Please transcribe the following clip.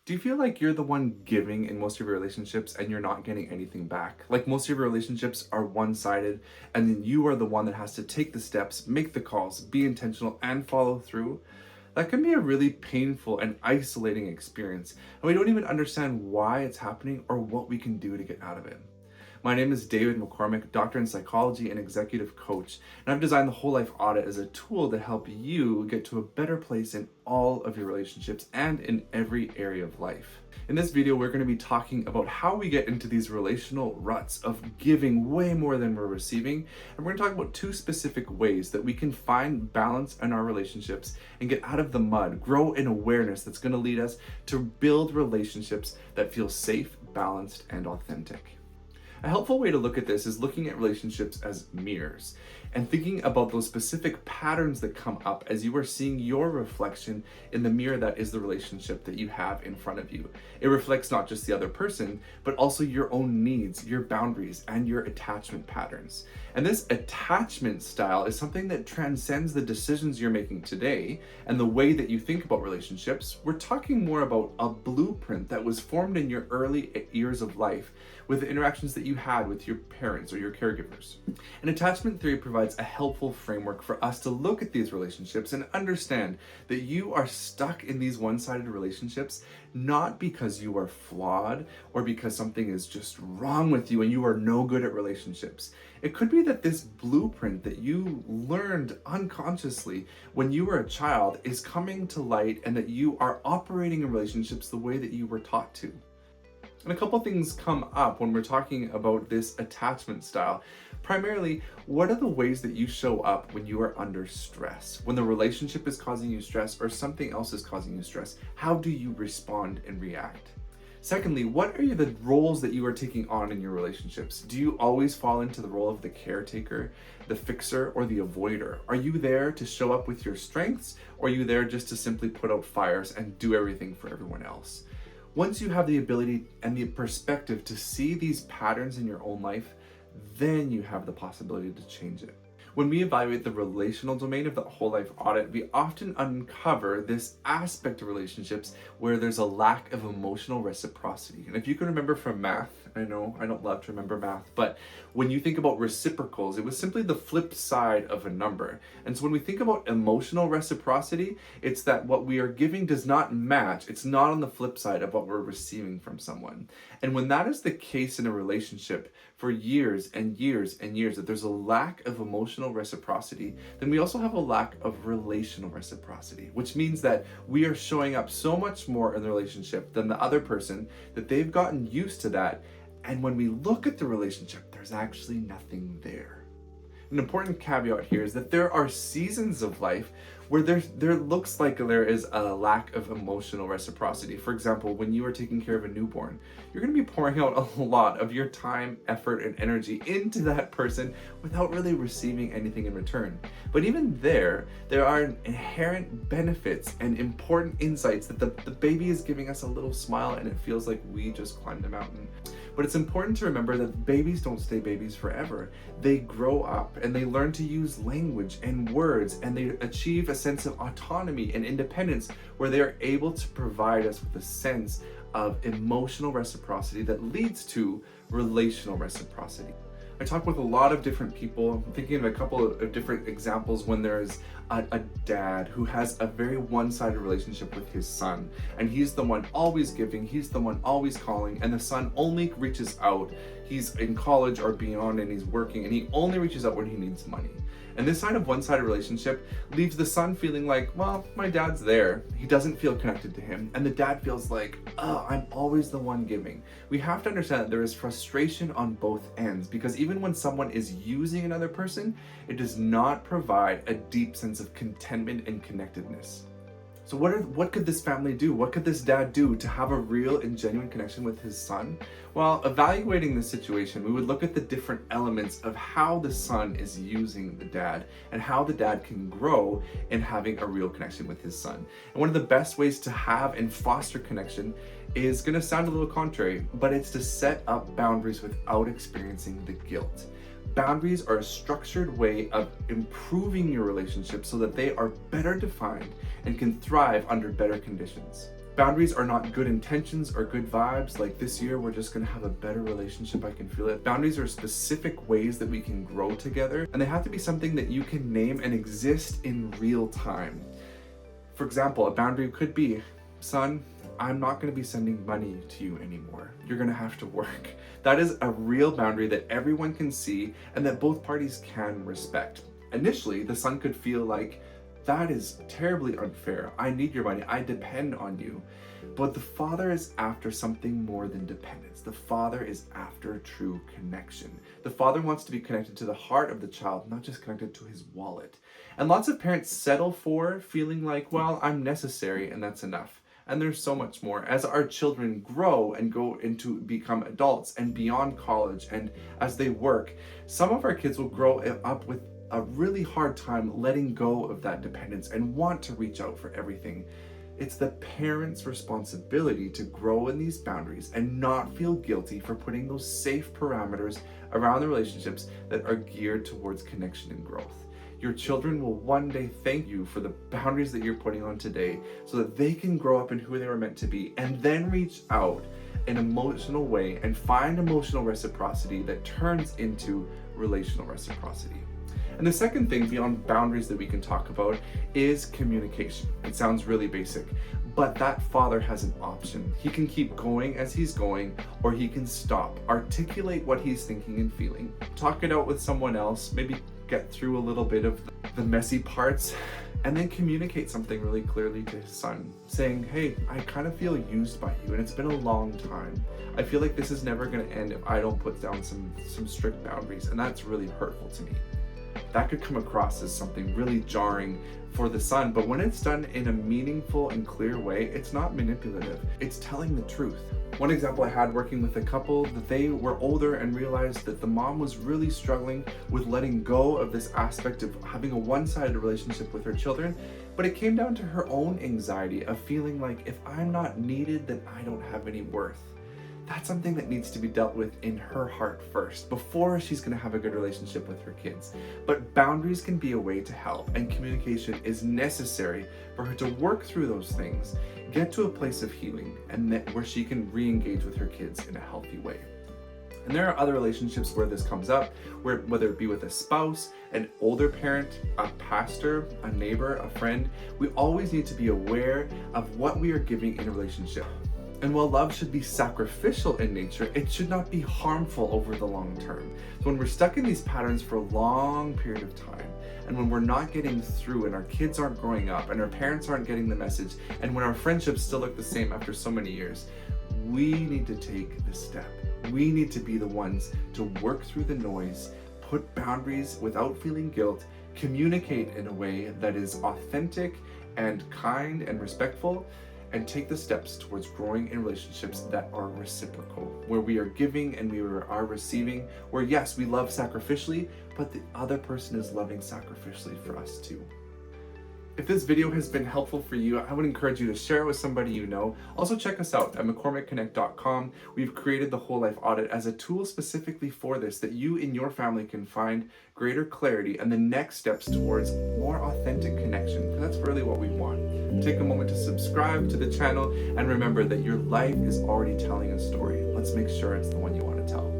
Do you feel like you're the one giving in most of your relationships and you're not getting anything back? Like most of your relationships are one-sided and then you are the one that has to take the steps, make the calls, be intentional, and follow through? That can be a really painful and isolating experience, and we don't even understand why it's happening or what we can do to get out of it. My name is David McCormick, doctor in psychology and executive coach, and I've designed the Whole Life Audit as a tool to help you get to a better place in all of your relationships and in every area of life. In this video, we're going to be talking about how we get into these relational ruts of giving way more than we're receiving, and we're going to talk about two specific ways that we can find balance in our relationships and get out of the mud, grow in awareness that's going to lead us to build relationships that feel safe, balanced, and authentic. A helpful way to look at this is looking at relationships as mirrors and thinking about those specific patterns that come up as you are seeing your reflection in the mirror that is the relationship that you have in front of you. It reflects not just the other person, but also your own needs, your boundaries, and your attachment patterns. And this attachment style is something that transcends the decisions you're making today and the way that you think about relationships. We're talking more about a blueprint that was formed in your early years of life with the interactions that you had with your parents or your caregivers. And attachment theory provides a helpful framework for us to look at these relationships and understand that you are stuck in these one-sided relationships not because you are flawed or because something is just wrong with you and you are no good at relationships. It could be that this blueprint that you learned unconsciously when you were a child is coming to light and that you are operating in relationships the way that you were taught to. And a couple things come up when we're talking about this attachment style. Primarily, what are the ways that you show up when you are under stress? When the relationship is causing you stress or something else is causing you stress, how do you respond and react? Secondly, what are the roles that you are taking on in your relationships? Do you always fall into the role of the caretaker, the fixer, or the avoider? Are you there to show up with your strengths, or are you there just to simply put out fires and do everything for everyone else? Once you have the ability and the perspective to see these patterns in your own life, then you have the possibility to change it. When we evaluate the relational domain of the Whole Life Audit, we often uncover this aspect of relationships where there's a lack of emotional reciprocity. And if you can remember from math, I know I don't love to remember math, but when you think about reciprocals, it was simply the flip side of a number. And so when we think about emotional reciprocity, it's that what we are giving does not match. It's not on the flip side of what we're receiving from someone. And when that is the case in a relationship for years and years and years, that there's a lack of emotional reciprocity, then we also have a lack of relational reciprocity, which means that we are showing up so much more in the relationship than the other person, that they've gotten used to that. And when we look at the relationship, there's actually nothing there. An important caveat here is that there are seasons of life where there looks like there is a lack of emotional reciprocity. For example, when you are taking care of a newborn, you're going to be pouring out a lot of your time, effort, and energy into that person without really receiving anything in return. But even there are inherent benefits and important insights that the baby is giving us a little smile and it feels like we just climbed a mountain. But it's important to remember that babies don't stay babies forever. They grow up and they learn to use language and words, and they achieve a sense of autonomy and independence where they are able to provide us with a sense of emotional reciprocity that leads to relational reciprocity. I talk with a lot of different people. I'm thinking of a couple of different examples when there's a dad who has a very one-sided relationship with his son, and he's the one always giving, he's the one always calling, and the son only reaches out. He's in college or beyond and he's working, and he only reaches out when he needs money. And this kind of one-sided relationship leaves the son feeling like, well, my dad's there. He doesn't feel connected to him. And the dad feels like, oh, I'm always the one giving. We have to understand that there is frustration on both ends, because even when someone is using another person, it does not provide a deep sense of contentment and connectedness. So what could this family do? What could this dad do to have a real and genuine connection with his son? Well, evaluating the situation, we would look at the different elements of how the son is using the dad and how the dad can grow in having a real connection with his son. And one of the best ways to have and foster connection is going to sound a little contrary, but it's to set up boundaries without experiencing the guilt. Boundaries are a structured way of improving your relationship so that they are better defined and can thrive under better conditions. Boundaries are not good intentions or good vibes, like this year we're just gonna have a better relationship, I can feel it. Boundaries are specific ways that we can grow together, and they have to be something that you can name and exist in real time. For example, a boundary could be, son, I'm not gonna be sending money to you anymore. You're gonna have to work. That is a real boundary that everyone can see and that both parties can respect. Initially, the son could feel like, that is terribly unfair. I need your money. I depend on you. But the father is after something more than dependence. The father is after true connection. The father wants to be connected to the heart of the child, not just connected to his wallet. And lots of parents settle for feeling like, well, I'm necessary and that's enough. And there's so much more. As our children grow and go into become adults and beyond college, and as they work, some of our kids will grow up with a really hard time letting go of that dependence and want to reach out for everything. It's the parent's responsibility to grow in these boundaries and not feel guilty for putting those safe parameters around the relationships that are geared towards connection and growth. Your children will one day thank you for the boundaries that you're putting on today so that they can grow up in who they were meant to be and then reach out in an emotional way and find emotional reciprocity that turns into relational reciprocity. And the second thing beyond boundaries that we can talk about is communication. It sounds really basic, but that father has an option. He can keep going as he's going, or he can stop, articulate what he's thinking and feeling, talk it out with someone else, maybe get through a little bit of the messy parts, and then communicate something really clearly to his son, saying, hey, I kind of feel used by you and it's been a long time. I feel like this is never gonna end if I don't put down some strict boundaries, and that's really hurtful to me. That could come across as something really jarring for the son, but when it's done in a meaningful and clear way, it's not manipulative. It's telling the truth. One example I had working with a couple, that they were older and realized that the mom was really struggling with letting go of this aspect of having a one-sided relationship with her children, but it came down to her own anxiety of feeling like, if I'm not needed, then I don't have any worth. That's something that needs to be dealt with in her heart first, before she's gonna have a good relationship with her kids. But boundaries can be a way to help, and communication is necessary for her to work through those things, get to a place of healing, and where she can re-engage with her kids in a healthy way. And there are other relationships where this comes up, whether it be with a spouse, an older parent, a pastor, a neighbor, a friend, we always need to be aware of what we are giving in a relationship. And while love should be sacrificial in nature, it should not be harmful over the long term. So when we're stuck in these patterns for a long period of time, and when we're not getting through, and our kids aren't growing up, and our parents aren't getting the message, and when our friendships still look the same after so many years, we need to take the step. We need to be the ones to work through the noise, put boundaries without feeling guilt, communicate in a way that is authentic and kind and respectful, and take the steps towards growing in relationships that are reciprocal, where we are giving and we are receiving, where yes, we love sacrificially, but the other person is loving sacrificially for us too. If this video has been helpful for you, I would encourage you to share it with somebody you know. Also check us out at McCormickConnect.com. We've created the Whole Life Audit as a tool specifically for this, that you and your family can find greater clarity and the next steps towards more authentic connection, because that's really what we want. Take a moment to subscribe to the channel and remember that your life is already telling a story. Let's make sure it's the one you want to tell.